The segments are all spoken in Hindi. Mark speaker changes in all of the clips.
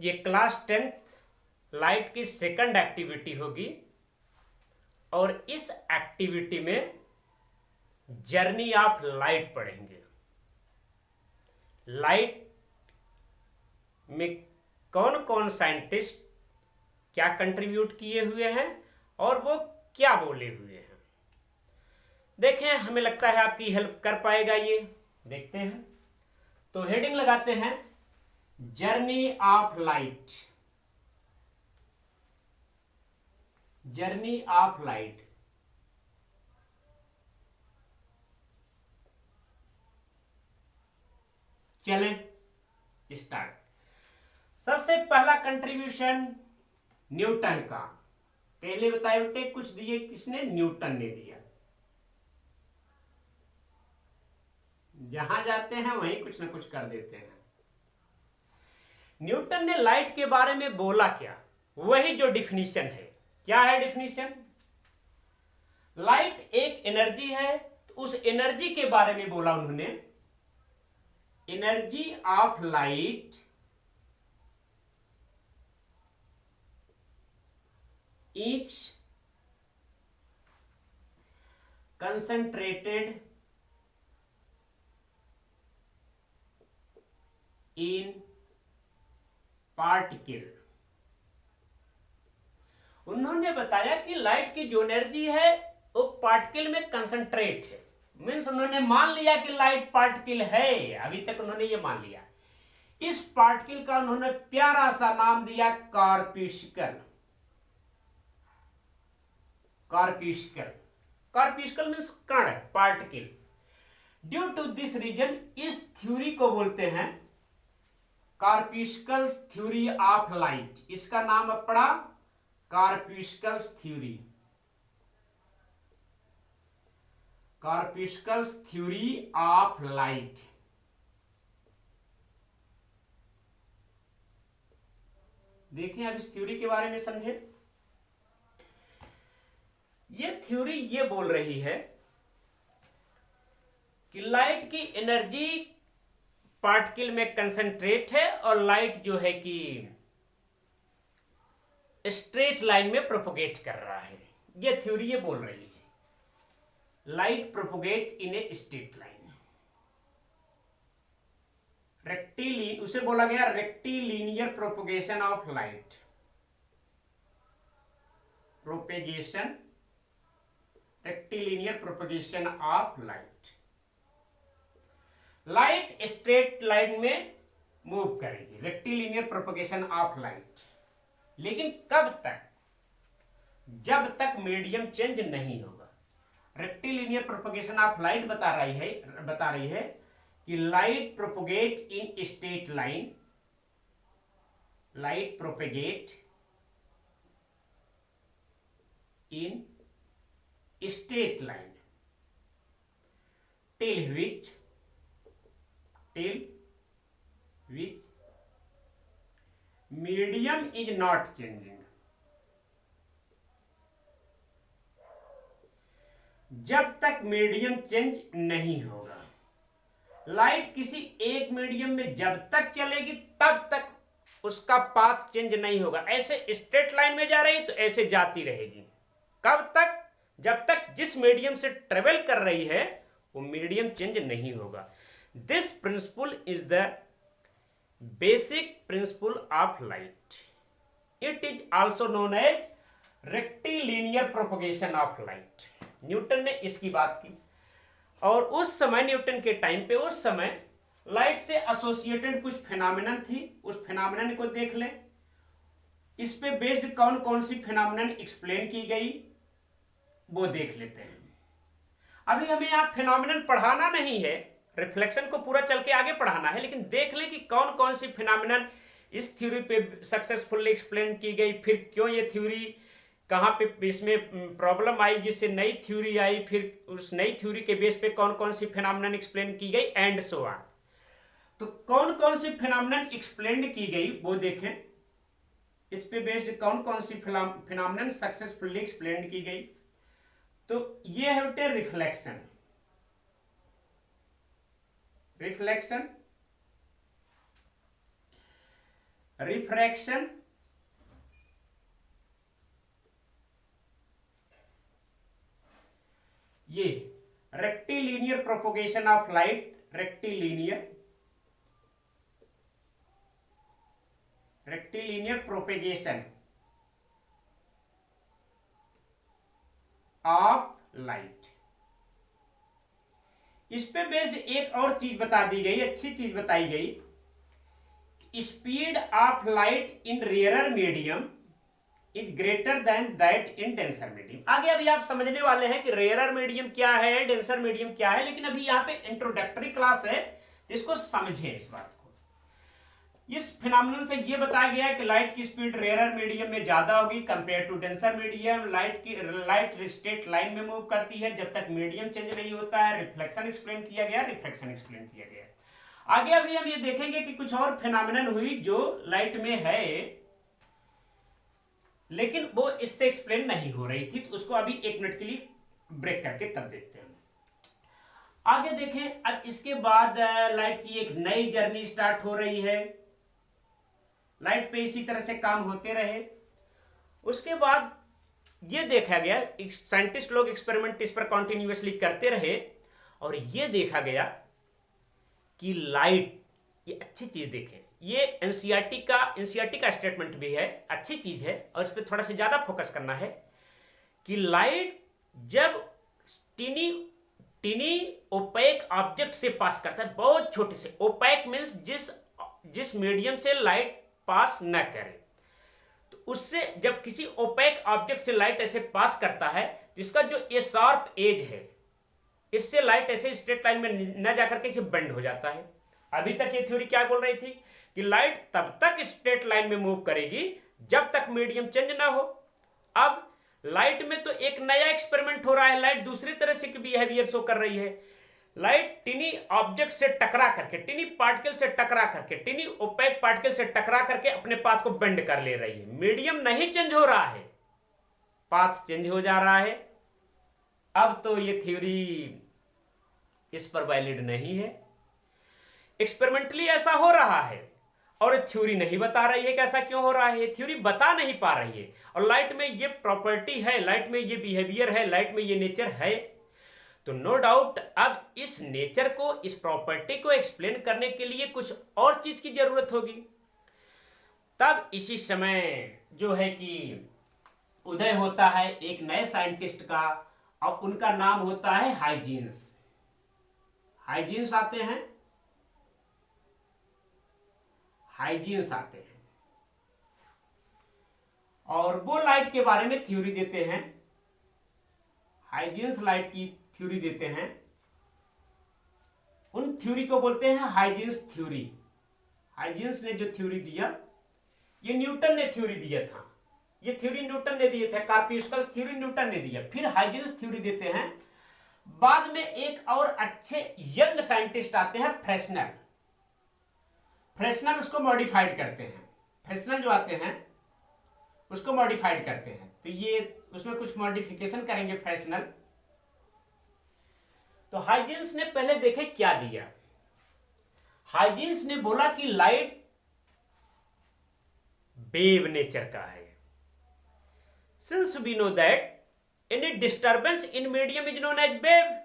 Speaker 1: ये क्लास 10th लाइट की सेकंड एक्टिविटी होगी और इस एक्टिविटी में जर्नी ऑफ लाइट पढ़ेंगे। लाइट में कौन कौन साइंटिस्ट क्या कंट्रीब्यूट किए हुए हैं और वो क्या बोले हुए हैं। देखें, हमें लगता है आपकी हेल्प कर पाएगा ये। देखते हैं, तो हेडिंग लगाते हैं journey of light. Journey of light. चलें स्टार्ट। सबसे पहला कंट्रीब्यूशन न्यूटन का। पहले बताए बेटे कुछ दिए किसने? न्यूटन ने दिया। जहां जाते हैं वहीं कुछ ना कुछ कर देते हैं। न्यूटन ने लाइट के बारे में बोला क्या? वही जो डिफिनीशन है। क्या है डिफिनीशन? लाइट एक एनर्जी है, तो उस एनर्जी के बारे में बोला उन्होंने। Energy of light is concentrated in particle। उन्होंने बताया कि लाइट की जो एनर्जी है वो पार्टिकल में कंसंट्रेट है। मीन्स उन्होंने मान लिया कि लाइट पार्टिकल है। अभी तक उन्होंने ये मान लिया। इस पार्टिकल का उन्होंने प्यारा सा नाम दिया कॉर्पस्कल। कॉर्पस्कल, कॉर्पस्कल मीन्स कण, particle. Due to this reason इस थ्योरी को बोलते हैं कॉर्पस्कल्स थ्योरी ऑफ लाइट। इसका नाम पड़ा corpuscles theory. Corpuscles theory of light. देखिए, अब इस थ्योरी के बारे में समझे। ये थ्योरी ये बोल रही है कि लाइट की एनर्जी पार्टिकल में कंसंट्रेट है और लाइट जो है कि स्ट्रेट लाइन में प्रोपोगेट कर रहा है। ये थ्योरी ये बोल रही है light propagate in a straight line. Rectilinear, उसे बोला गया rectilinear propagation of light. Propagation, rectilinear propagation of light. Light straight line में मूव करेगी, रेक्टिलिनियर प्रोपोगेशन ऑफ लाइट। लेकिन कब तक? जब तक मीडियम चेंज नहीं होगा। रेक्टिलिनियर प्रोपोगेशन ऑफ लाइट बता रही है कि light propagate in straight line. Light propagate in straight line till which medium is not changing। जब तक मीडियम चेंज नहीं होगा। लाइट किसी एक मीडियम में जब तक चलेगी तब तक उसका पाथ चेंज नहीं होगा। ऐसे स्ट्रेट लाइन में जा रही है तो ऐसे जाती रहेगी। कब तक? जब तक जिस मीडियम से ट्रेवल कर रही है वो मीडियम चेंज नहीं होगा। This principle is the basic principle of light. It is also known as rectilinear propagation of light. Newton ने इसकी बात की और उस समय न्यूटन के टाइम पे उस समय लाइट से एसोसिएटेड कुछ फिनोमिनन थी। उस फिनोमिनन को देख लें। इस पे बेस्ड कौन कौन सी फिनोमिनन एक्सप्लेन की गई वो देख लेते हैं। अभी हमें आप फिनोमिनन पढ़ाना नहीं है, रिफ्लेक्शन को पूरा चल के आगे पढ़ाना है, लेकिन देख लें कि कौन कौन सी फिनोमिनन इस थ्योरी पे सक्सेसफुली एक्सप्लेन की गई, फिर क्यों ये थ्योरी कहाँ पे इसमें प्रॉब्लम आई जिससे नई थ्योरी आई, फिर उस नई थ्योरी के बेस पे कौन कौन सी फिनोमिनन एक्सप्लेन की गई एंड सो ऑन। तो कौन कौन सी फिनोमिनन एक्सप्लेन की गई वो देखें। इस पे बेस्ड कौन कौन सी फिनोमिनन सक्सेसफुली एक्सप्लेन की गई। तो ये है बेटे रिफ्लेक्शन। रिफ्लेक्शन रिफ्रैक्शन, ये rectilinear propagation of light, rectilinear propagation of light. इस पे बेस्ड एक और चीज बता दी गई, अच्छी चीज बताई गई, speed of light in rarer medium is greater than that in denser medium. आगे अभी आप समझने वाले हैं कि रेयरर मीडियम क्या है, डेंसर मीडियम क्या है, लेकिन अभी यहाँ पे इंट्रोडक्टरी क्लास है, इसको समझें इस बात को। इस फिनोमेनन से ये बताया गया है कि लाइट की स्पीड रेयरर मीडियम में ज्यादा होगी compare to denser medium. Light straight line में मूव करती है जब तक मीडियम चेंज नहीं होता है। रिफ्लेक्शन एक्सप्लेन किया गया, रिफ्रैक्शन एक्सप्लेन किया गया। आगे अभी हम ये देखेंगे कि कुछ और फिनोमेनन हुई जो लाइट में है लेकिन वो इससे एक्सप्लेन नहीं हो रही थी, तो उसको अभी 1 मिनट के लिए ब्रेक करके तब देखते हैं। आगे देखें, अब इसके बाद लाइट की एक नई जर्नी स्टार्ट हो रही है। लाइट पे इसी तरह से काम होते रहे। उसके बाद ये देखा गया, साइंटिस्ट लोग एक्सपेरिमेंट इस पर कॉन्टिन्यूसली करते रहे और ये देखा गया कि लाइट, ये अच्छी चीज देखें, ये एनसीईआरटी का स्टेटमेंट भी है, अच्छी चीज है और इस पर थोड़ा सा ज्यादा फोकस करना है कि लाइट जब टीनी ओपेक ऑब्जेक्ट से पास करता है, बहुत छोटे से, ओपेक मींस जिस मीडियम से लाइट पास न करे, तो उससे जब किसी ओपेक ऑब्जेक्ट से लाइट ऐसे पास करता है तो इसका जो ये शार्प एज है, इससे लाइट ऐसे स्ट्रेट लाइन में न जाकर के इसे बेंड हो जाता है। अभी तक ये थ्योरी क्या बोल रही थी कि लाइट तब तक स्ट्रेट लाइन में मूव करेगी जब तक मीडियम चेंज ना हो। अब लाइट में तो एक नया एक्सपेरिमेंट हो रहा है, लाइट दूसरी तरह से बिहेवियर शो कर रही है। लाइट टिनी ऑब्जेक्ट से टकरा करके, टिनी पार्टिकल से टकरा करके, टिनी ओपेक पार्टिकल से टकरा करके अपने पाथ को बेंड कर ले रही है। मीडियम नहीं चेंज हो रहा है, पाथ चेंज हो जा रहा है। अब तो ये थ्योरी इस पर वैलिड नहीं है। एक्सपेरिमेंटली ऐसा हो रहा है और थ्योरी नहीं बता रही है कि ऐसा क्यों हो रहा है, थ्योरी बता नहीं पा रही है। और लाइट में ये प्रॉपर्टी है, लाइट में ये बिहेवियर है, लाइट में ये नेचर है, तो नो डाउट अब इस नेचर को, इस प्रॉपर्टी को एक्सप्लेन करने के लिए कुछ और चीज की जरूरत होगी। तब इसी समय जो है कि उदय होता है एक नए साइंटिस्ट का और उनका नाम होता है हाइजीन्स। हाइजीन्स आते हैं, हाइजीन्स आते हैं और वो लाइट के बारे में थ्योरी देते हैं। हाइजीन्स लाइट की थ्योरी देते हैं, उन थ्योरी को बोलते हैं हाइजीन्स थ्योरी। हाइजीन्स ने जो थ्योरी दिया, ये न्यूटन ने थ्योरी दिया था, ये थ्योरी न्यूटन ने दिए थे, कार्पस्कल्स थ्योरी न्यूटन ने दिया। फिर हाइजीन्स थ्योरी देते हैं। बाद में एक और अच्छे यंग साइंटिस्ट आते हैं, फ्रेशनल। फ्रेशनल उसको मॉडिफाइड करते हैं, फ्रेशनल जो आते हैं उसको मॉडिफाइड करते हैं, तो ये उसमें कुछ मॉडिफिकेशन करेंगे फ्रेशनल। तो हाइजीन्स ने पहले देखे क्या दिया। हाइजीन्स ने बोला कि लाइट वेव नेचर का है। Since we know that any disturbance in medium is known as wave,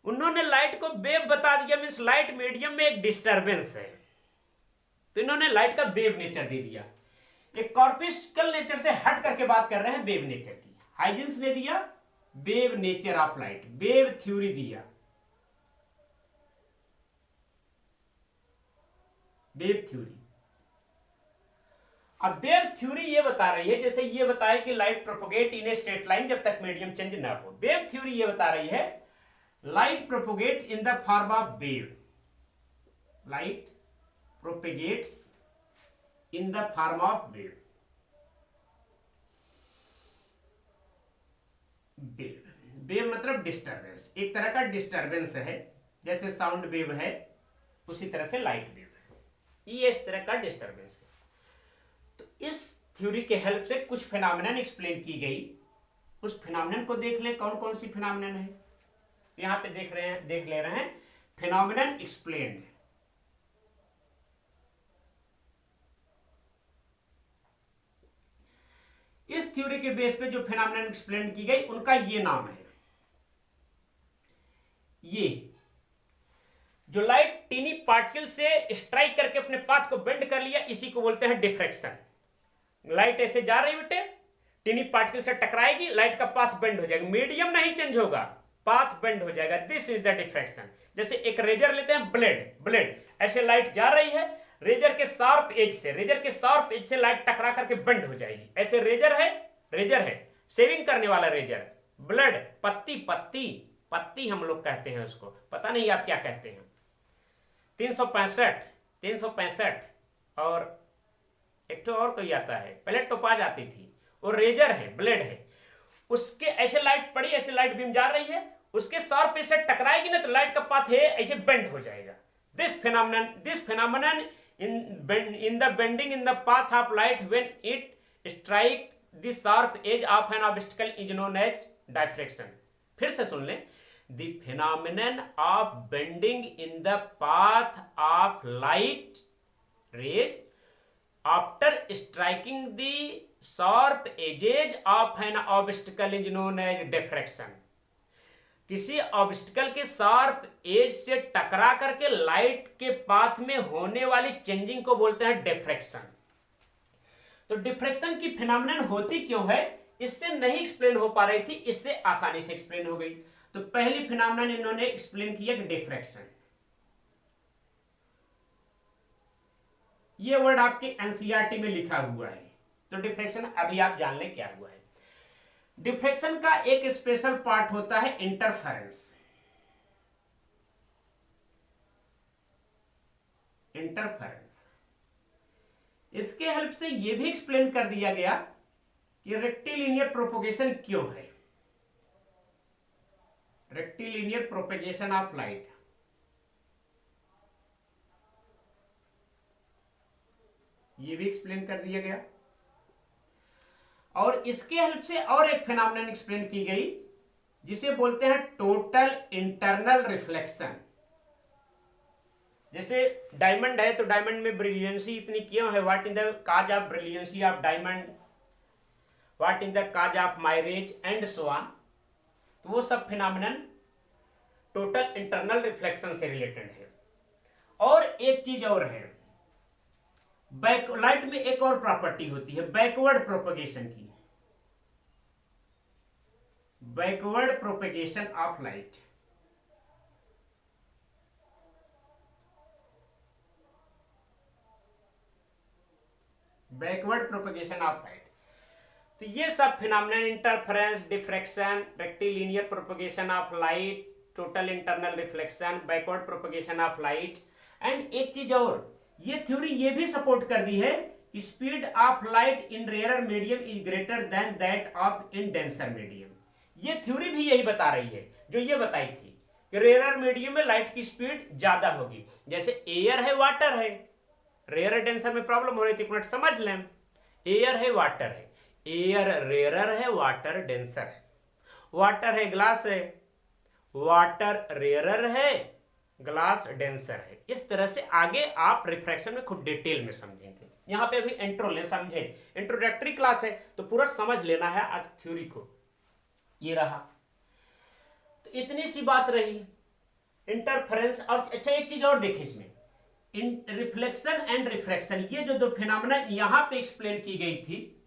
Speaker 1: उन्होंने लाइट को वेव बता दिया, मींस लाइट मीडियम में एक डिस्टर्बेंस है, तो इन्होंने लाइट का वेव नेचर दे दिया। एक कॉर्पस्कल नेचर से हट करके बात कर रहे हैं वेव नेचर की। हाइजीन्स ने दिया wave nature of light, wave theory दिया, वेव थ्योरी। अब वेव थ्योरी ये बता रही है, जैसे ये बताए कि light propagate in a straight line जब तक मीडियम चेंज ना हो। वेव थ्योरी ये बता रही है light propagate in the form of wave, light propagates in the form of wave. Wave मतलब डिस्टर्बेंस, एक तरह का डिस्टर्बेंस है, जैसे साउंड वेव है उसी तरह से लाइट वेव है, ये इस तरह का डिस्टर्बेंस है। तो इस थ्योरी के हेल्प से कुछ फिनोमेनन एक्सप्लेन की गई। उस फिनोमेनन को देख लें, कौन कौन सी फिनोमेनन है। यहां पे देख ले रहे हैं फिनोमेनन एक्सप्लेन्ड। थ्योरी के बेस पे जो फिनोमेनन एक्सप्लेन की गई उनका ये नाम है। ये जो लाइट टीनी पार्टिकल से स्ट्राइक करके अपने पाथ को बेंड कर लिया, इसी को बोलते हैं डिफ्रैक्शन। लाइट ऐसे जा रही बेटे, टीनी पार्टिकल से टकराएगी, लाइट का पाथ बेंड हो जाएगा, मीडियम नहीं चेंज होगा, पाथ बेंड हो जाएगा। This is the diffraction. जैसे एक रेजर लेते हैं, ब्लेड ऐसे लाइट जा रही है, रेजर के शार्प एज से लाइट टकरा करके बेंड हो जाएगी। ऐसे रेजर है शेविंग करने वाला रेजर, ब्लेड पत्ती हम लोग कहते हैं उसको, पता नहीं आप क्या कहते हैं। 365 और एक तो और कोई आता है, पहले टोपाज आती थी, वो रेजर है, ब्लेड है, उसके ऐसे लाइट पड़ी, ऐसे लाइट बीम जा रही है, उसके शार्प एज से टकराएगी ना तो लाइट का पाथ है ऐसे बेंड हो जाएगा। This phenomenon in the bending in the path of light when it strikes the sharp edge of an obstacle is known as diffraction। फिर से सुन लें, the phenomenon of bending in the path of light rays after striking the sharp edges of an obstacle is known as diffraction। किसी ऑब्स्टिकल के शार्प एज से टकरा करके लाइट के पाथ में होने वाली चेंजिंग को बोलते हैं डिफ्रैक्शन। तो डिफ्रैक्शन की फिनोमेनन होती क्यों है, इससे नहीं एक्सप्लेन हो पा रही थी, इससे आसानी से एक्सप्लेन हो गई। तो पहली फिनोमेनन इन्होंने एक्सप्लेन किया कि डिफ्रैक्शन। ये वर्ड आपके एनसीईआरटी में लिखा हुआ है, तो डिफ्रैक्शन अभी आप जान लें क्या हुआ है। डिफ्रैक्शन का एक स्पेशल पार्ट होता है इंटरफेरेंस। इसके हेल्प से यह भी एक्सप्लेन कर दिया गया कि रेक्टिलिनियर प्रोपगेशन क्यों है, रेक्टिलिनियर प्रोपगेशन ऑफ लाइट। यह भी एक्सप्लेन कर दिया गया। और इसके हेल्प से और एक फिनोमेनन एक्सप्लेन की गई जिसे बोलते हैं टोटल इंटरनल रिफ्लेक्शन। जैसे डायमंड है तो डायमंड में ब्रिलियंसी इतनी क्यों है, what in the cause of brilliancy of diamond, what in the cause of mirage and so on. तो वो सब फिनोमेनन टोटल इंटरनल रिफ्लेक्शन से रिलेटेड है। और एक चीज और है, लाइट में एक और प्रॉपर्टी होती है बैकवर्ड प्रोपगेशन की, backward propagation of light. Backward propagation of light. तो ये सब phenomenon interference, diffraction, rectilinear propagation of light, total internal reflection, backward propagation of light. And एक चीज और, ये थ्योरी ये भी सपोर्ट कर दी है कि speed of light in rare medium is greater than that of in denser medium. ये थ्योरी भी यही बता रही है जो ये बताई थी कि रेयर मीडियम में लाइट की स्पीड ज्यादा होगी। जैसे एयर है, वाटर है, रेयर डेंसर में प्रॉब्लम हो रही थी, मिनट समझ लें। एयर है, वाटर है, एयर रेयर है, वाटर डेंसर है। वाटर है, ग्लास है, वाटर रेयर है, ग्लास डेंसर है। इस तरह से आगे आप रिफ्रैक्शन में खुद डिटेल में समझेंगे। यहां पे अभी इंट्रो ले समझे, इंट्रोडक्टरी क्लास है तो पूरा समझ लेना है आज थ्योरी को। ये रहा, तो इतनी सी बात रही इंटरफेरेंस। और अच्छा एक चीज और देखें इसमें, रिफ्लेक्शन एंड रिफ्रैक्शन, ये जो दो फिनोमेना यहां पे एक्सप्लेन की गई थी,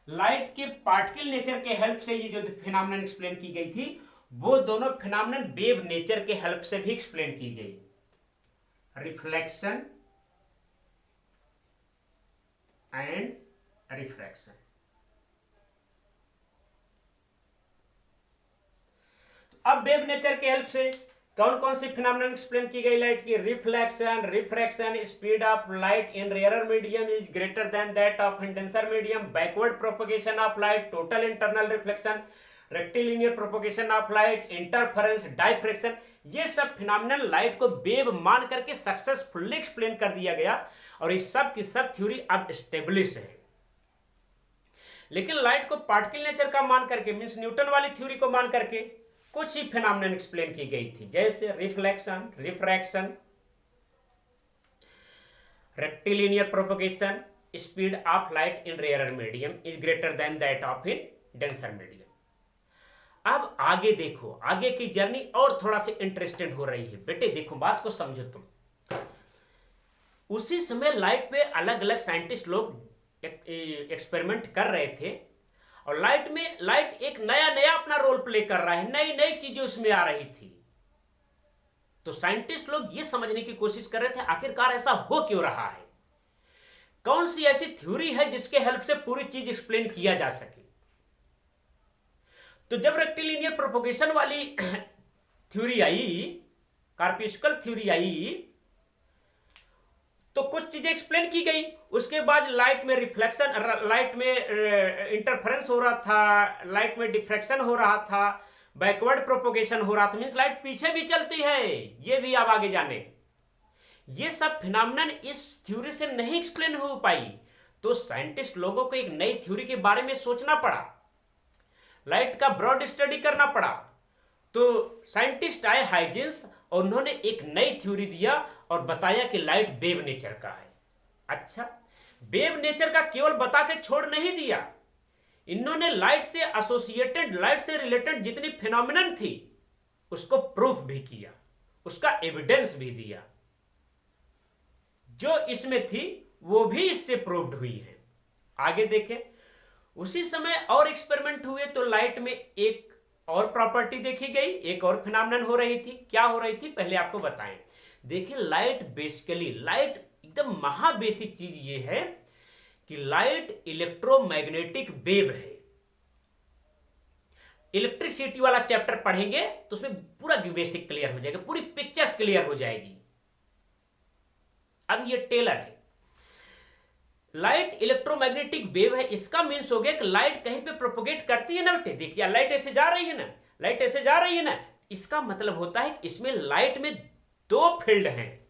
Speaker 1: लाइट के पार्टिकल नेचर के हेल्प से ये जो फिनोमेना एक्सप्लेन की गई थी, वो दोनों फिनोमेनन वेव नेचर के हेल्प से भी एक्सप्लेन की गई। Reflection and refraction. अब वेव नेचर के हेल्प से कौन कौन सी फिनोमेनन एक्सप्लेन की गई लाइट की? Reflection, refraction, speed of light in rare medium is greater than that of in denser medium, backward propagation of light, total internal reflection, rectilinear propagation of light, interference, diffraction. ये सब फिनोमेनन लाइट को वेव मान करके सक्सेसफुली एक्सप्लेन कर दिया गया और इस सब की सब थ्योरी अब एस्टेब्लिश है। लेकिन लाइट को पार्टिकल नेचर का मान करके, मींस न्यूटन वाली थ्योरी को मान करके कुछ ही फिनोमेनन एक्सप्लेन की गई थी, जैसे reflection, refraction, rectilinear propagation, speed of light in rarer medium is greater than that of in denser medium. अब आगे देखो, आगे की जर्नी और थोड़ा सा इंटरेस्टेड हो रही है। बेटे देखो, बात को समझो तुम। उसी समय लाइट पे अलग अलग साइंटिस्ट लोग एक्सपेरिमेंट कर रहे थे, और लाइट एक नया नया अपना रोल प्ले कर रहा है, नई नई चीजें उसमें आ रही थी। तो साइंटिस्ट लोग ये समझने की कोशिश कर रहे थे आखिरकार ऐसा हो क्यों रहा है, कौन सी ऐसी थ्योरी है जिसके हेल्प से पूरी चीज एक्सप्लेन किया जा सके। तो जब रेक्टिलिनियर प्रोपोगेशन वाली थ्योरी आई, कार्पस्कुलर थ्योरी आई, तो कुछ चीजें एक्सप्लेन की गई। उसके बाद लाइट में रिफ्लेक्शन, लाइट में इंटरफेरेंस हो रहा था, लाइट में डिफ्रैक्शन हो रहा था, बैकवर्ड प्रोपोगेशन हो रहा था, मींस लाइट पीछे भी चलती है, ये भी आप आगे जाने। ये सब फिनोमेनन इस थ्योरी से नहीं एक्सप्लेन हो पाई, तो साइंटिस्ट लोगों को एक नई थ्योरी के बारे में सोचना पड़ा, लाइट का ब्रॉड स्टडी करना पड़ा। तो साइंटिस्ट आए हाइजेंस, और उन्होंने एक नई थ्योरी दिया और बताया कि लाइट वेव नेचर का है। अच्छा, वेव नेचर का केवल बता के छोड़ नहीं दिया, इन्होंने लाइट से एसोसिएटेड, लाइट से रिलेटेड जितनी फिनोमिनन थी उसको प्रूफ भी किया, उसका एविडेंस भी दिया। जो इसमें थी वो भी इससे प्रूव्ड हुई है। आगे देखें, उसी समय और एक्सपेरिमेंट हुए, तो लाइट में एक और प्रॉपर्टी देखी गई, एक और फिनोमेनन हो रही थी। क्या हो रही थी पहले आपको बताएं। देखिए, लाइट बेसिकली, लाइट एकदम महाबेसिक चीज ये है कि लाइट इलेक्ट्रोमैग्नेटिक वेव है। इलेक्ट्रिसिटी वाला चैप्टर पढ़ेंगे तो उसमें पूरा बेसिक क्लियर हो जाएगा, पूरी पिक्चर क्लियर हो जाएगी। अब ये टेलर है, लाइट इलेक्ट्रोमैग्नेटिक वेव है, इसका मीन्स हो गया कि लाइट कहीं पे प्रोपोगेट करती है ना बेटे। देखिए लाइट ऐसे जा रही है ना, लाइट ऐसे जा रही है ना, इसका मतलब होता है कि इसमें लाइट में दो फील्ड हैं,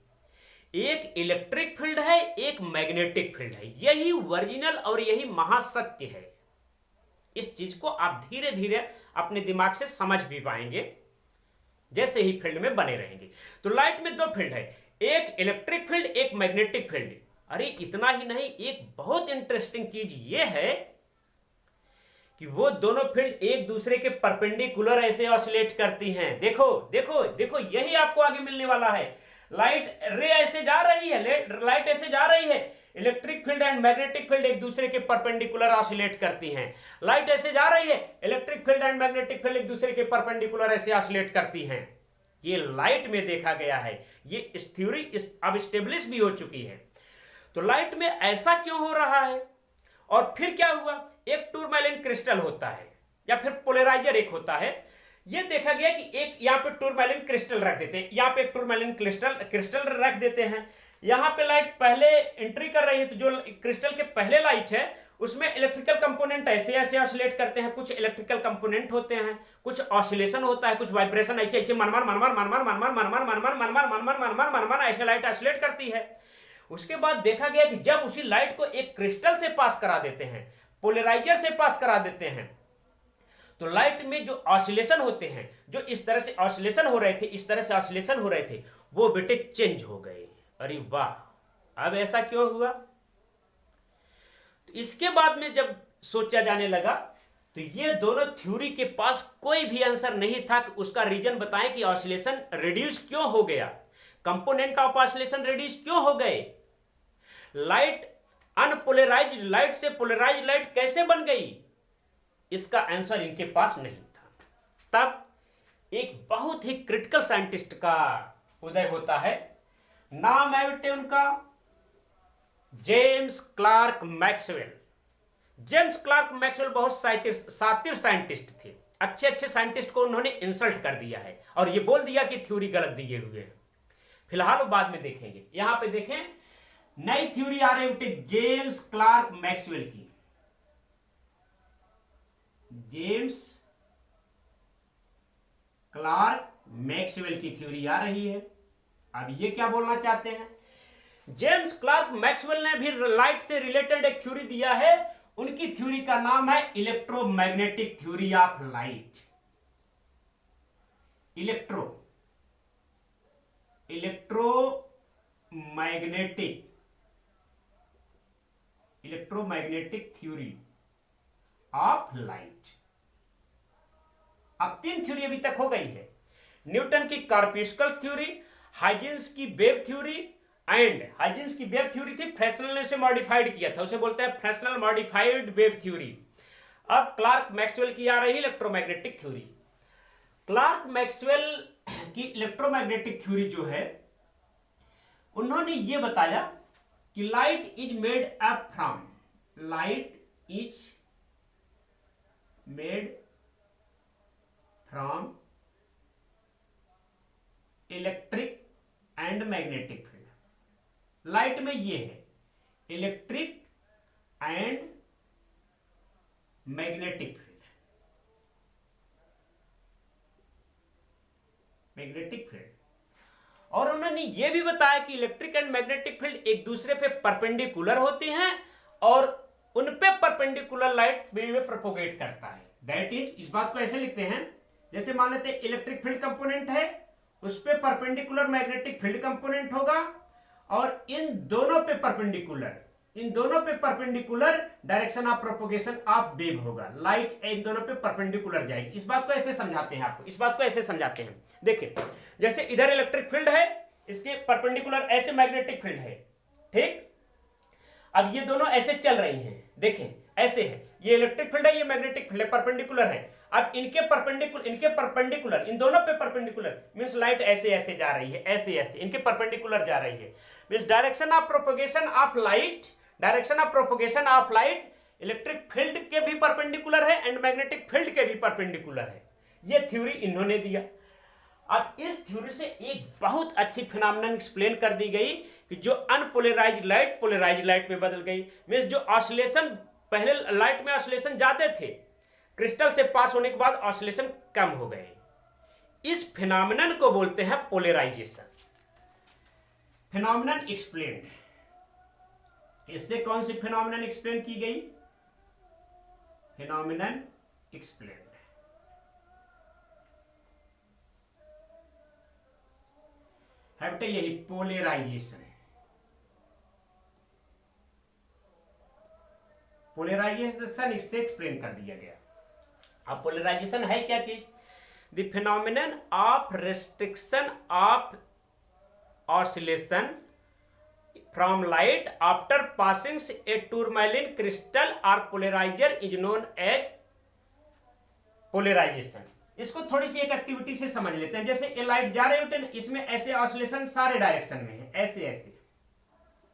Speaker 1: एक इलेक्ट्रिक फील्ड है, एक मैग्नेटिक फील्ड है। यही ओरिजिनल और यही महासत्य है। इस चीज को आप धीरे धीरे अपने दिमाग से समझ भी पाएंगे जैसे ही फील्ड में बने रहेंगे। तो लाइट में दो फील्ड है, एक इलेक्ट्रिक फील्ड, एक मैग्नेटिक फील्ड। अरे इतना ही नहीं, एक बहुत इंटरेस्टिंग चीज यह है कि वो दोनों फील्ड एक दूसरे के परपेंडिकुलर ऐसे ऑसिलेट करती हैं। देखो देखो देखो, यही आपको आगे मिलने वाला है। लाइट रे ऐसे जा रही है, लाइट ऐसे जा रही है, electric field and magnetic field एक दूसरे के परपेंडिकुलर ऑसिलेट करती हैं। लाइट ऐसे जा रही है, electric field and magnetic field एक दूसरे के परपेंडिकुलर ऐसे ऑसिलेट करती हैं। ये लाइट में देखा गया है, ये इस थ्योरी अब स्टेब्लिश भी हो चुकी है। तो लाइट में ऐसा क्यों हो रहा है, और फिर क्या हुआ, एक टूरमैलिन क्रिस्टल होता है या फिर पोलराइजर एक होता है। यह देखा गया कि एक यहां पे टूरमैलिन क्रिस्टल रख देते हैं, यहां पे एक टूरमैलिन क्रिस्टल रख देते हैं। यहां पे लाइट पहले एंट्री कर रही है, तो जो क्रिस्टल के पहले लाइट है उसमें इलेक्ट्रिकल कंपोनेंट ऐसे ऐसे ऑसिलेट करते हैं, कुछ इलेक्ट्रिकल कंपोनेंट होते हैं, कुछ ऑसिलेशन होता है, कुछ वाइब्रेशन, ऐसे ऐसे मनमन मनमन मनमन मनमन मनमन मनमन मनमन मनमन मनमन मनमन ऐसे लाइट ऑसिलेट करती है। उसके बाद देखा गया कि जब उसी लाइट को एक क्रिस्टल से पास करा देते हैं, पोलराइजर से पास करा देते हैं, तो लाइट में जो ऑसिलेशन होते हैं, जो इस तरह से ऑसिलेशन हो रहे थे, इस तरह से ऑसिलेशन हो रहे थे, वो बेटे चेंज हो गए। अरे वाह, अब ऐसा क्यों हुआ। तो इसके बाद में जब सोचा जाने लगा तो ये दोनों थ्योरी के पास कोई भी आंसर नहीं था कि उसका रीजन बताएं कि ऑसिलेशन रिड्यूस क्यों हो गया, कंपोनेंट ऑफ ऑसिलेशन रिड्यूस क्यों हो गए, लाइट अनपोलराइज्ड लाइट से पोलराइज्ड लाइट कैसे बन गई। इसका आंसर इनके पास नहीं था। तब एक बहुत ही क्रिटिकल साइंटिस्ट का उदय होता है, नाम है बेटे उनका James Clerk Maxwell. James Clerk Maxwell बहुत शातिर साइंटिस्ट थे, अच्छे अच्छे साइंटिस्ट को उन्होंने इंसल्ट कर दिया है और ये बोल दिया कि थ्योरी गलत दिए हुए हैं। फिलहाल बाद में देखेंगे। यहां पे देखें, नई थ्योरी आ रही बेटे जेम्स क्लार्क मैक्सवेल की। जेम्स क्लार्क मैक्सवेल की थ्योरी आ रही है। अब ये क्या बोलना चाहते हैं, जेम्स क्लार्क मैक्सवेल ने भी लाइट से रिलेटेड एक थ्योरी दिया है। उनकी थ्योरी का नाम है electromagnetic theory of light. Electromagnetic electromagnetic theory of light. अब 3 थ्योरी अभी तक हो गई है, न्यूटन की कॉर्पस्कल्स थ्योरी, हाइजेंस की वेव थ्योरी, एंड हाइजेंस की वेव थ्योरी थी, फ्रेस्नेल ने उसे मॉडिफाइड किया था, उसे बोलते हैं फ्रेस्नेल मॉडिफाइड वेव थ्योरी। अब क्लार्क मैक्सवेल की आ रही है इलेक्ट्रोमैग्नेटिक थ्योरी। क्लार्क मैक्सवेल की इलेक्ट्रोमैग्नेटिक थ्योरी जो है, उन्होंने ये बताया कि light is made up from, light is made from electric and magnetic field. Light में ये है electric and magnetic field, magnetic field. और उन्होंने ये भी बताया कि इलेक्ट्रिक एंड मैग्नेटिक फील्ड एक दूसरे पे परपेंडिकुलर होते हैं और उन पे परपेंडिकुलर लाइट वेव में प्रोपोगेट करता है। दैट इज, इस बात को ऐसे लिखते हैं जैसे मान लेते हैं इलेक्ट्रिक फील्ड कंपोनेंट है, उस पे परपेंडिकुलर मैग्नेटिक फील्ड कंपोनेंट होगा और इन दोनों पे perpendicular direction of propagation of wave होगा। लाइट इन दोनों पे परपेंडिकुलर जाएगी। इस बात को ऐसे समझाते हैं आपको, इस बात को ऐसे समझाते हैं। देखिए जैसे इधर इलेक्ट्रिक फील्ड है, इसके परपेंडिकुलर ऐसे मैग्नेटिक फील्ड है, ठीक। अब ये दोनों ऐसे चल रही हैं, देखें ऐसे है, ये इलेक्ट्रिक फील्ड है, ये मैग्नेटिक फील्ड है, परपेंडिकुलर है। अब इनके परपेंडिकुलर इन दोनों पे परपेंडिकुलर मींस लाइट ऐसे ऐसे जा रही है, ऐसे ऐसे इनके परपेंडिकुलर जा रही है, means direction of propagation of light, direction of propagation of light electric field के भी परपेंडिकुलर है एंड मैग्नेटिक फील्ड के भी परपेंडिकुलर है। ये थ्योरी इन्होंने दिया। अब इस थ्योरी से एक बहुत अच्छी फिनोमेनन एक्सप्लेन कर दी गई कि जो अनपोलराइज्ड लाइट पोलराइज्ड लाइट में बदल गई, मींस जो ऑसिलेशन, पहले लाइट में ऑसिलेशन ज्यादा थे, क्रिस्टल से पास होने के बाद ऑसिलेशन कम हो गए। इस फिनोमेनन को बोलते हैं पोलराइजेशन। फिनोमेनन एक्सप्लेन्ड, इससे कौन सी फिनोमेनन एक्सप्लेन की गई? Phenomenon explained. है बेटा यही पोलराइजेशन। पोलराइजेशन इससे एक्सप्लेन कर दिया गया। अब पोलराइजेशन है क्या चीज? The phenomenon of restriction of oscillation from light after passing a tourmaline crystal or polariser is known as polarisation. इसको थोड़ी सी एक एक्टिविटी से समझ लेते हैं। जैसे ये लाइट जा रही है, इसमें ऐसे ऑसिलेशन सारे डायरेक्शन में है, ऐसे ऐसे,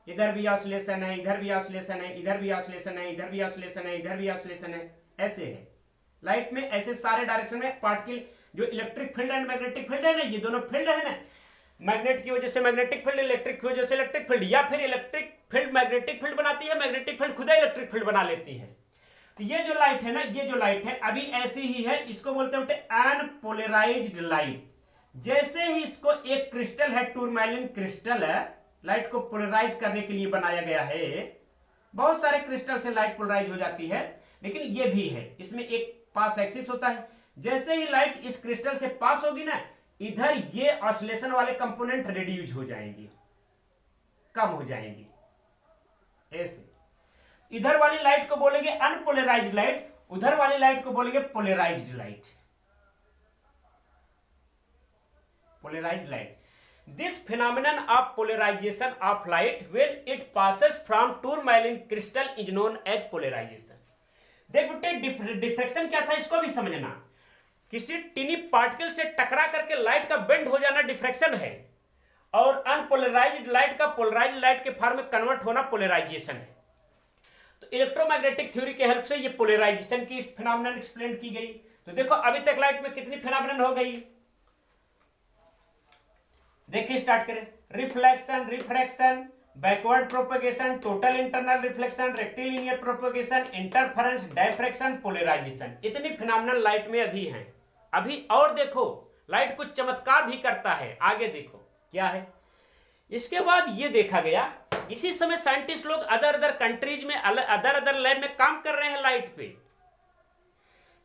Speaker 1: इधर भी ऑसिलेशन है, इधर भी ऑसिलेशन है, इधर भी ऑसिलेशन है, इधर भी ऑसिलेशन है, इधर भी ऑसिलेशन है, ऐसे है लाइट में, ऐसे सारे डायरेक्शन में पार्टिकल। जो electric field and magnetic field है ना, ये दोनों फील्ड है ना, मैग्नेट की वजह से मैग्नेटिक फील्ड, इलेक्ट्रिक की वजह से इलेक्ट्रिक फील्ड, या फिर इलेक्ट्रिक फील्ड मैग्नेटिक फील्ड बनाती है, मैग्नेटिक फील्ड खुद इलेक्ट्रिक फील्ड बना लेती है। तो ये जो लाइट है ना, ये जो लाइट है अभी ऐसी ही है, इसको बोलते हैं अनपोलराइज्ड लाइट। जैसे ही इसको एक क्रिस्टल है, टूरमैलिन क्रिस्टल है, लाइट को पोलराइज करने के लिए बनाया गया है। बहुत सारे क्रिस्टल से लाइट पोलराइज हो जाती है, लेकिन ये भी है, इसमें एक पास एक्सिस होता है। जैसे ही लाइट इस क्रिस्टल से पास होगी ना, इधर ये ऑसिलेशन वाले कंपोनेंट रिड्यूस हो जाएंगे, कम हो जाएंगे, ऐसे। इधर वाली लाइट को बोलेंगे अनपोलराइज्ड लाइट, उधर वाली लाइट को बोलेंगे polarised light. Polarised light. This phenomenon of polarisation of light when it passes from tourmaline crystal is known as polarisation. देख बेटे डिफ्रेक्शन क्या था, इसको भी समझना। किसी टिनी पार्टिकल से टकरा करके लाइट का बेंड हो जाना डिफ्रेक्शन है, और अनपोलराइज्ड लाइट का पोलराइज्ड लाइट के फॉर्म में कन्वर्ट होना पोलराइजेशन है। तो इलेक्ट्रोमैग्नेटिक थ्योरी के हेल्प से ये पोलराइजेशन की फिनोमेनन एक्सप्लेन की गई। तो देखो अभी तक लाइट में कितनी फिनोमेनन हो गई, देखिए स्टार्ट करें। Reflection, refraction, backward propagation, total internal reflection, rectilinear propagation, interference, diffraction, polarisation, इतनी फिनोमेनन लाइट में अभी हैं। अभी और देखो लाइट कुछ चमत्कार भी करता है, आगे देखो क्या है। इसके बाद ये देखा गया, इसी समय साइंटिस्ट लोग अदर कंट्रीज में अदर लैब में काम कर रहे हैं लाइट पे।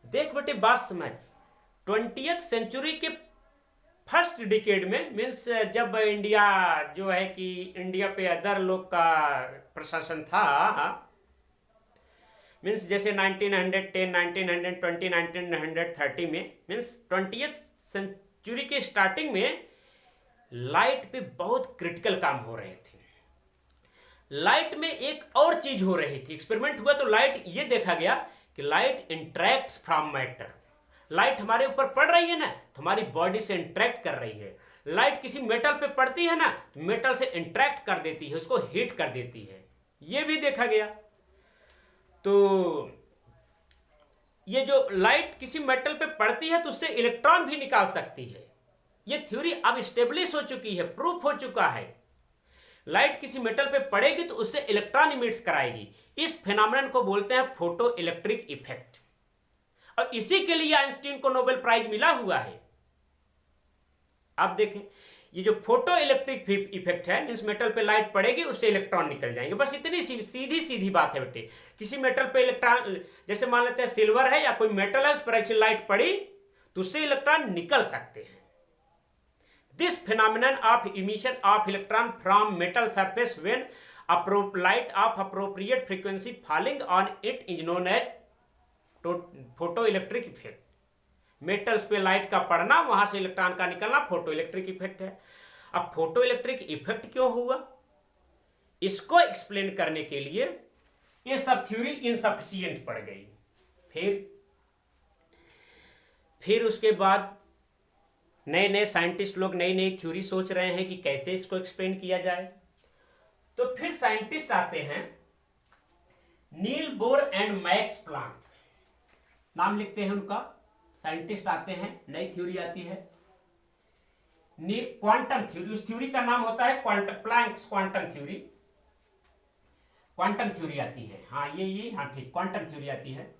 Speaker 1: देख बेटे बात समझ, 20th सेंचुरी के फर्स्ट डिकेड में, मीन्स जब इंडिया जो है कि इंडिया पे अदर लोग का प्रशासन था, मीन्स जैसे 1910, 1920, 1930 में, मीन्स 20th सेंचुरी के स्टार्टिंग में लाइट पे बहुत क्रिटिकल काम हो रहे थे। लाइट में एक और चीज हो रही थी, एक्सपेरिमेंट हुआ तो लाइट ये देखा गया कि light interacts from matter. Light हमारे ऊपर पड़ रही है ना तो हमारी बॉडी से इंटरेक्ट कर रही है। लाइट किसी मेटल पे पड़ती है ना तो मेटल से इंटरेक्ट कर देती है, उसको हीट कर देती है, ये भी देखा गया। तो ये जो लाइट किसी मेटल पे पड़ती है तो उससे इलेक्ट्रॉन भी निकाल सकती है। ये थ्योरी अब स्टेब्लिश हो चुकी है, प्रूफ हो चुका है। लाइट किसी मेटल पे पड़ेगी तो उससे इलेक्ट्रॉन इमिट्स कराएगी। इस फिनोमेनन को बोलते हैं फोटो इलेक्ट्रिक इफेक्ट, और इसी के लिए आइंस्टीन को नोबेल प्राइज मिला हुआ है। आप देखें, ये जो फोटो इलेक्ट्रिक इफेक्ट है, मींस मेटल पे लाइट पड़ेगी उससे इलेक्ट्रॉन निकल जाएंगे, बस इतनी सीधी सीधी बात है बेटे। किसी मेटल पे इलेक्ट्रॉन, जैसे मान लेते हैं सिल्वर है या कोई मेटल है, उस पर ऐसी लाइट पड़ी तो उससे इलेक्ट्रॉन निकल सकते हैं। This phenomenon of emission of electron from metal surface when light of appropriate frequency falling on it is known as photoelectric effect। Metals पे लाइट का पड़ना, वहां से इलेक्ट्रॉन का निकलना फोटो इलेक्ट्रिक इफेक्ट है। अब फोटो इलेक्ट्रिक इफेक्ट क्यों हुआ, इसको एक्सप्लेन करने के लिए ये सब थ्योरी इनसफिशिएंट पड़ गई। फिर उसके बाद नए नए साइंटिस्ट लोग नई नई थ्योरी सोच रहे हैं कि कैसे इसको एक्सप्लेन किया जाए। तो फिर साइंटिस्ट आते हैं Niels Bohr and max Planck, नाम लिखते हैं उनका। साइंटिस्ट आते हैं, नई थ्योरी आती है क्वांटम थ्योरी। उस थ्योरी का नाम होता है Planck's quantum theory. Quantum theory आती है, हाँ ये हाँ ठीक, क्वांटम थ्योरी आती है।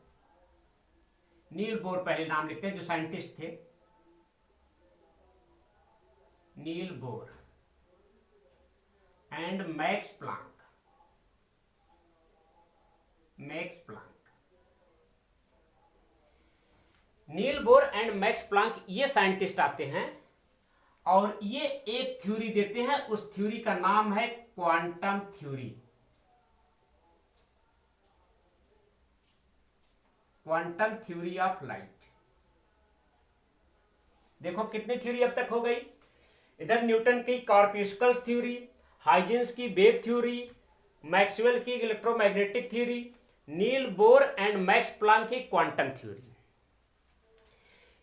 Speaker 1: नील बोर पहले नाम लिखते हैं जो साइंटिस्ट थे, Niels Bohr and max Planck. Niels Bohr and max Planck ये साइंटिस्ट आते हैं और ये एक थ्योरी देते हैं। उस थ्योरी का नाम है quantum theory. Quantum theory of light. देखो कितनी थ्योरी अब तक हो गई। इधर न्यूटन की कॉर्पस्कल्स थ्योरी, हाइजेंस की वेव थ्योरी, मैक्सवेल की electromagnetic theory, Niels Bohr and max Planck की क्वांटम थ्योरी।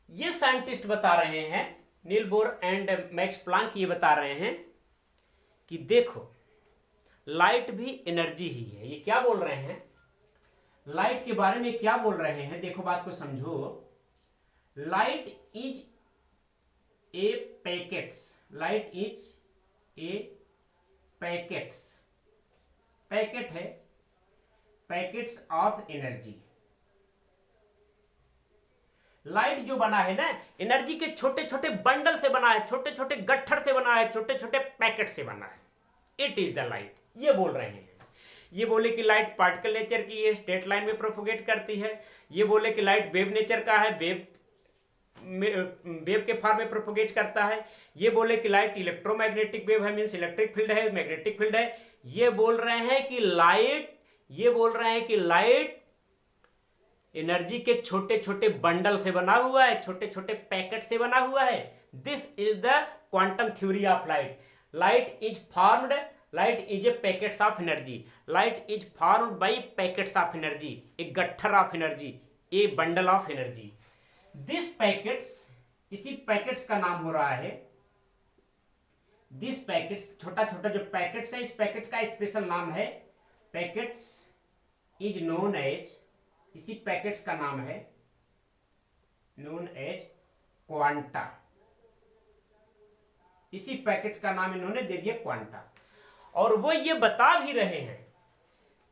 Speaker 1: ये साइंटिस्ट बता रहे हैं, Niels Bohr and max Planck ये बता रहे हैं कि देखो लाइट भी एनर्जी ही है। ये क्या बोल रहे हैं, लाइट के बारे में क्या बोल रहे हैं, देखो बात को समझो। Light is a packets, light is a packets, packet है, पैकेट्स ऑफ एनर्जी। लाइट जो बना है ना, एनर्जी के छोटे छोटे बंडल से बना है, छोटे छोटे गट्ठर से बना है, छोटे छोटे पैकेट से बना है। इट इज द लाइट, ये बोल रहे हैं। ये बोले कि लाइट पार्टिकल नेचर की है, स्ट्रेट लाइन में प्रोपोगेट करती है। ये बोले कि लाइट वेव नेचर का है, वेव के फॉर्म में प्रोपोगेट करता है। ये बोले कि लाइट इलेक्ट्रोमैग्नेटिक वेव है, मींस इलेक्ट्रिक फील्ड है, मैग्नेटिक फील्ड है। ये बोल रहे हैं कि लाइट एनर्जी के छोटे छोटे बंडल से बना हुआ है, छोटे छोटे पैकेट से बना हुआ है। This is the quantum theory of light. Light is formed, light is a packets of energy, light is formed by packets of energy, a गट्ठर of energy, a bundle of energy. This packets, इसी पैकेट्स का नाम हो रहा है, दिस पैकेट्स, छोटा छोटा जो पैकेट्स है, इस पैकेट का स्पेशल नाम है, पैकेट्स इज नोन एज, इसी पैकेट्स का नाम है नोन एज क्वांटा। इसी पैकेट्स का नाम इन्होंने दे दिया क्वांटा। और वो ये बता भी रहे हैं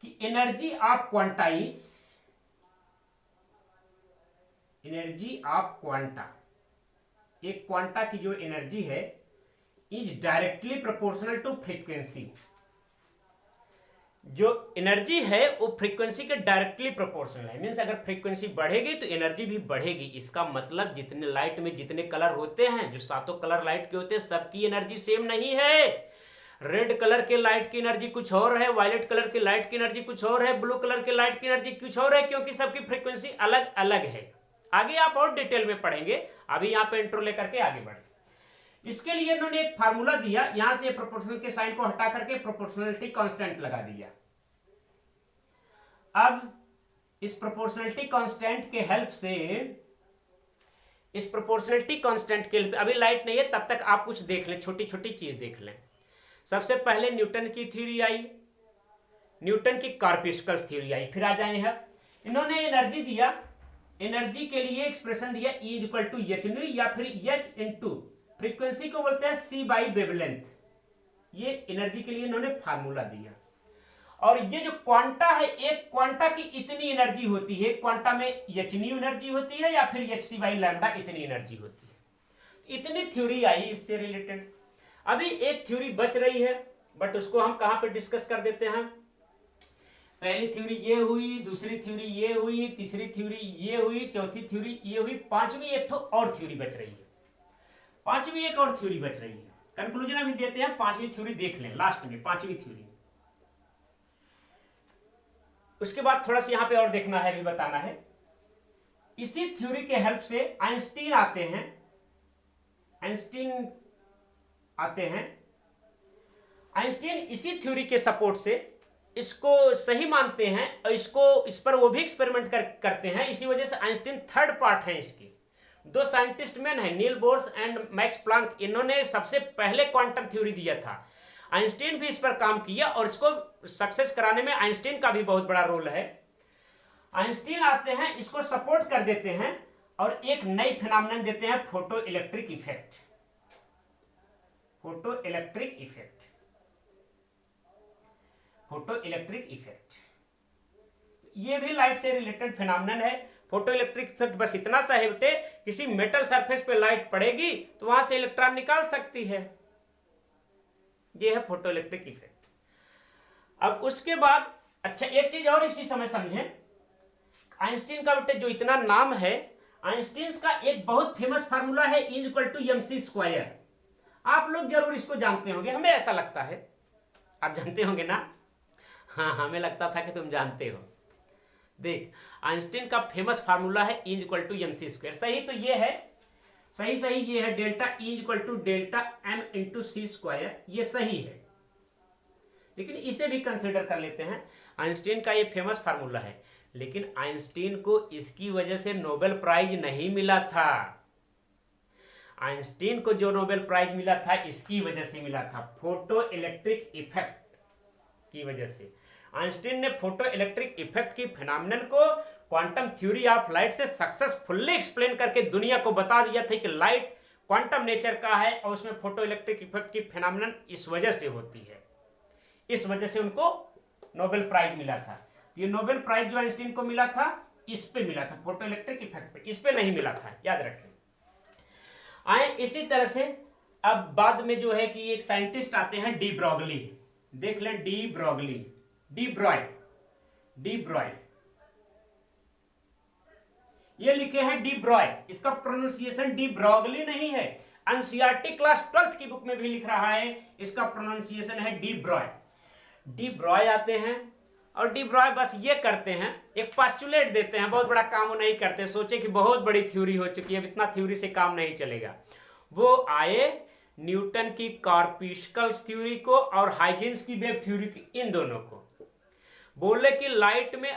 Speaker 1: कि energy of quanta is, energy of quanta, एक क्वांटा की जो एनर्जी है is directly proportional to frequency. जो एनर्जी है वो फ्रीक्वेंसी के डायरेक्टली प्रोपोर्शनल है, मींस अगर फ्रीक्वेंसी बढ़ेगी तो एनर्जी भी बढ़ेगी। इसका मतलब जितने लाइट में जितने कलर होते हैं, जो सातों कलर लाइट के होते हैं, सबकी एनर्जी सेम नहीं है। रेड कलर के लाइट की एनर्जी कुछ और है, वायलेट कलर के लाइट की एनर्जी कुछ और है, ब्लू कलर के लाइट की एनर्जी कुछ और है, क्योंकि सबकी फ्रीक्वेंसी अलग अलग है। आगे आप और डिटेल में पढ़ेंगे, अभी यहाँ पे इंट्रो लेकर के आगे बढ़े। इसके लिए इन्होंने एक फार्मूला दिया, यहां से प्रोपोर्शनल के साइन को हटा करके प्रोपोर्शनलिटी कांस्टेंट लगा दिया। अब इस प्रोपोर्शनलिटी कांस्टेंट के हेल्प से, इस प्रोपोर्शनलिटी कांस्टेंट के, अभी लाइट नहीं है तब तक आप कुछ देख लें, छोटी छोटी चीज देख लें। सबसे पहले न्यूटन की थ्योरी आई, न्यूटन की कॉर्पस्कल्स थ्योरी आई, फिर आ जाए हैं। इन्होंने एनर्जी दिया, एनर्जी के लिए एक्सप्रेशन दिया E equal to H nu, या फिर H इंटू फ्रीक्वेंसी को बोलते हैं C बाई वेवलेंथ। ये एनर्जी के लिए इन्होंने फार्मूला दिया। और ये जो क्वांटा है, एक क्वांटा की इतनी एनर्जी होती है, क्वांटा में एच न्यू एनर्जी होती है या फिर एच सी बाई लैम्डा इतनी एनर्जी होती है। इतनी थ्योरी आई इससे रिलेटेड। अभी एक थ्योरी बच रही है, बट उसको हम कहां पे डिस्कस कर देते हैं। पहली थ्योरी ये हुई, दूसरी थ्योरी ये हुई, तीसरी थ्योरी ये हुई, चौथी थ्योरी ये हुई, पांचवी एक और थ्योरी बच रही है। पांचवी एक और थ्योरी बच रही है। कंक्लूजन अभी देते हैं, पांचवी थ्योरी देख लें लास्ट में, पांचवी थ्योरी। उसके बाद थोड़ा सा यहां पे और देखना है, भी बताना है। इसी थ्योरी के हेल्प से आइंस्टीन आते हैं, आइंस्टीन आते हैं। आइंस्टीन इसी थ्योरी के सपोर्ट से इसको सही मानते हैं और इस पर वो भी एक्सपेरिमेंट करते हैं। इसी वजह से आइंस्टीन थर्ड पार्ट है इसकी। दो साइंटिस्ट मैन है, नील बोर्स एंड मैक्स प्लांक, इन्होंने सबसे पहले क्वांटम थ्योरी दिया था। आइंस्टीन भी इस पर काम किया और इसको सक्सेस कराने में आइंस्टीन का भी बहुत बड़ा रोल है। आइंस्टीन आते हैं, इसको सपोर्ट कर देते हैं और एक नई फिनोमेनन देते हैं, photo electric effect. Photo electric effect, photo electric effect, ये भी लाइट से रिलेटेड फिनोमेनन है। फोटो इलेक्ट्रिक इफेक्ट बस इतना सा है बेटे, किसी मेटल सरफेस पे लाइट पड़ेगी तो वहां से इलेक्ट्रॉन निकाल सकती है। ये है फोटो इलेक्ट्रिक इफेक्ट। अब उसके बाद अच्छा एक चीज और इसी समय समझें, आइंस्टीन का बेटे जो इतना नाम है, आइंस्टीन का एक बहुत फेमस फार्मूला है E equal to mc square. आप लोग जरूर इसको जानते होंगे, हमें ऐसा लगता है आप जानते होंगे ना। हाँ, हमें लगता था कि तुम जानते हो। देख, आइंस्टीन का फेमस फार्मूला है E equal to mc square. सही तो ये है, सही ये है, delta E equal to delta m into C square, ये सही है। लेकिन इसे भी कंसिडर कर लेते हैं। आइंस्टीन का ये फेमस फार्मूला है, लेकिन आइंस्टीन को इसकी वजह से नोबेल प्राइज नहीं मिला था। आइंस्टीन को जो नोबेल प्राइज मिला था इसकी वजह से मिला था, फोटो इलेक्ट्रिक इफेक्ट की वजह से। आइंस्टीन ने फोटो इलेक्ट्रिक इफेक्ट की फिनोमेनन को क्वांटम थ्योरी ऑफ लाइट से सक्सेसफुली एक्सप्लेन करके दुनिया को बता दिया था कि लाइट क्वांटम नेचर का है और उसमें फोटो इलेक्ट्रिक इफेक्ट की फिनोमेनन इस वजह से होती है। इस वजह से उनको नोबेल प्राइज मिला था। ये नोबेल प्राइज जो आइंस्टीन को मिला था, इस पे मिला था, फोटो इलेक्ट्रिक इफेक्ट पे, इस पे नहीं मिला था, याद रखें। आए इसी तरह से अब बाद में जो है कि एक साइंटिस्ट आते हैं डी ब्रॉगली, देख लें, डी ब्रॉगली, डी ब्रॉय, ये लिखे हैं डी ब्रॉय, इसका प्रोनाउंसिएशन डी ब्रॉगली नहीं है। एनसीईआरटी क्लास 12th की बुक में भी लिख रहा है, इसका प्रोनाउंसिएशन है डी ब्रॉय। डी ब्रॉय आते हैं और डी ब्रॉय बस ये करते हैं, एक पास्टुलेट देते हैं, बहुत बड़ा काम वो नहीं करते। सोचे कि बहुत बड़ी थ्योरी हो चुकी है, इतना थ्योरी से काम नहीं चलेगा। वो आए न्यूटन की कॉर्पस्कल्स थ्योरी को और हाइजेंस की वेव थ्योरी की, इन दोनों को बोले कि लाइट में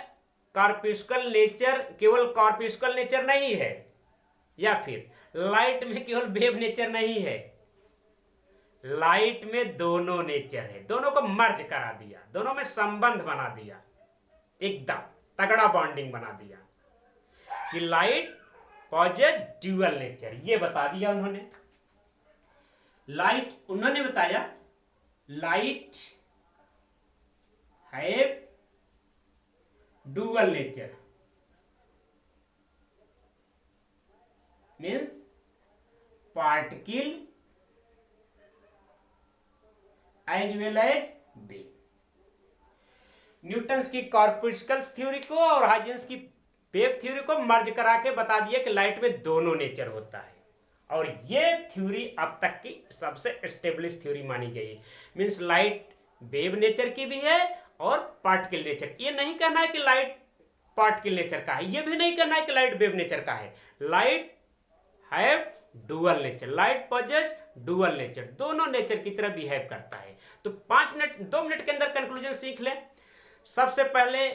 Speaker 1: कॉर्पस्कल नेचर, केवल कॉर्पस्कल नेचर नहीं है, या फिर लाइट में केवल वेव नेचर नहीं है, लाइट में दोनों नेचर है। दोनों को मर्ज करा दिया, दोनों में संबंध बना दिया, एकदम तगड़ा बॉन्डिंग बना दिया कि लाइट पॉजेज ड्यूअल नेचर, ये बता दिया उन्होंने। लाइट, उन्होंने बताया light have dual nature, means particle as well as wave. Newton की कॉर्पस्कल्स थ्योरी को और हाइजेंस की वेव थ्योरी को मर्ज करा के बता दिया कि लाइट में दोनों नेचर होता है और ये थ्योरी अब तक की सबसे स्टेब्लिश थ्योरी मानी गई है। मीन्स लाइट वेव नेचर की भी है और पार्टिकल नेचर। ये नहीं कहना है कि लाइट पार्टिकल नेचर का है, ये भी नहीं कहना है कि लाइट वेव नेचर का है। Light have dual nature, light possess dual nature, दोनों नेचर की तरह बिहेव करता है। तो 2 मिनट के अंदर कंक्लूजन सीख लें। सबसे पहले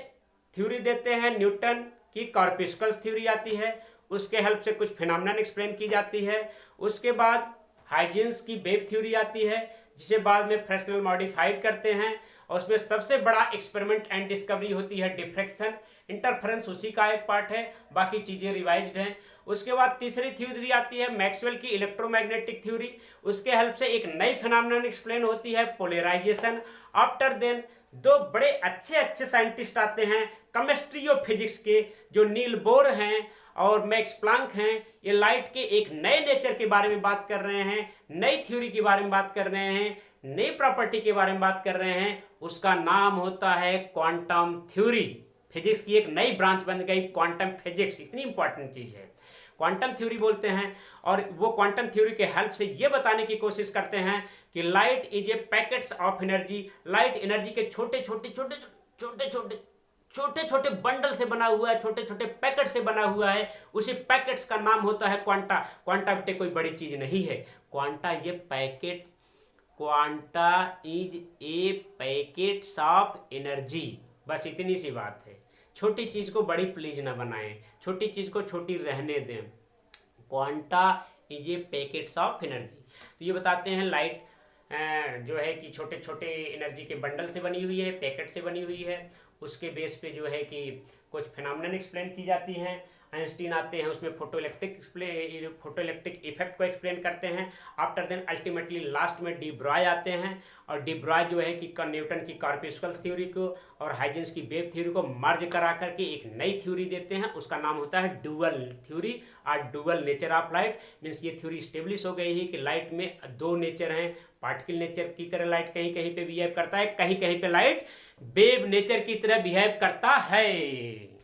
Speaker 1: थ्योरी देते हैं न्यूटन की कॉर्पस्कल्स थ्योरी आती है, उसके हेल्प से कुछ फिनोमेनन एक्सप्लेन की जाती है। उसके बाद हाइजेंस की वेव थ्योरी आती है, जिसे बाद में फ्रेस्नेल मॉडिफाइड करते हैं, और उसमें सबसे बड़ा एक्सपेरिमेंट एंड डिस्कवरी होती है डिफ्रैक्शन। इंटरफेरेंस उसी का एक पार्ट है, बाकी चीजें रिवाइज्ड हैं। उसके बाद तीसरी थ्योरी आती है मैक्सवेल की इलेक्ट्रोमैग्नेटिक थ्योरी, उसके हेल्प से एक नई फिनोमेनन एक्सप्लेन होती है पोलराइजेशन। आफ्टर देन 2 बड़े अच्छे साइंटिस्ट आते हैं केमिस्ट्री और फिजिक्स के, जो नील बोर हैं और मैक्स प्लांक हैं। ये लाइट के एक नए नेचर के बारे में बात कर रहे हैं, नई थ्योरी के बारे में बात कर रहे हैं, नई प्रॉपर्टी के बारे में बात कर रहे हैं। उसका नाम होता है क्वांटम थ्योरी। फिजिक्स की एक नई ब्रांच बन गई क्वांटम फिजिक्स, इतनी इंपॉर्टेंट चीज है, क्वांटम थ्योरी बोलते हैं। और वो क्वांटम थ्योरी के हेल्प से ये बताने की कोशिश करते हैं कि light is a packets of energy. Light energy के छोटे छोटे बंडल से बना हुआ है, छोटे छोटे पैकेट से बना हुआ है। उसी पैकेट्स का नाम होता है क्वांटा। क्वांटा बेटे कोई बड़ी चीज नहीं है, क्वांटा ये packet, quanta is a packets of energy, बस इतनी सी बात है। छोटी चीज को बड़ी प्लीज ना बनाएं, छोटी चीज को छोटी रहने दें। Quanta is a packets of energy. तो ये बताते हैं लाइट जो है कि छोटे छोटे एनर्जी के बंडल से बनी हुई है, पैकेट से बनी हुई है। उसके बेस पे जो है कि कुछ फिनोमेनन एक्सप्लेन की जाती हैं। आइंस्टीन आते हैं, उसमें फोटो इलेक्ट्रिक इफेक्ट को एक्सप्लेन करते हैं। आफ्टर देन अल्टीमेटली लास्ट में डी ब्रॉय आते हैं, और डी ब्रॉय जो है कि न्यूटन की कॉर्पस्कल्स थ्योरी को और हाइजेंस की वेव थ्योरी को मर्ज करा करके एक नई थ्योरी देते हैं। उसका नाम होता है डुअल थ्योरी और dual nature of light. Means ये थ्योरी स्टेब्लिश हो गई है कि लाइट में 2 नेचर हैं। पार्टिकल नेचर की तरह लाइट कहीं कहीं पे बिहेव करता है, कहीं कहीं पे लाइट वेव नेचर की तरह बिहेव करता है।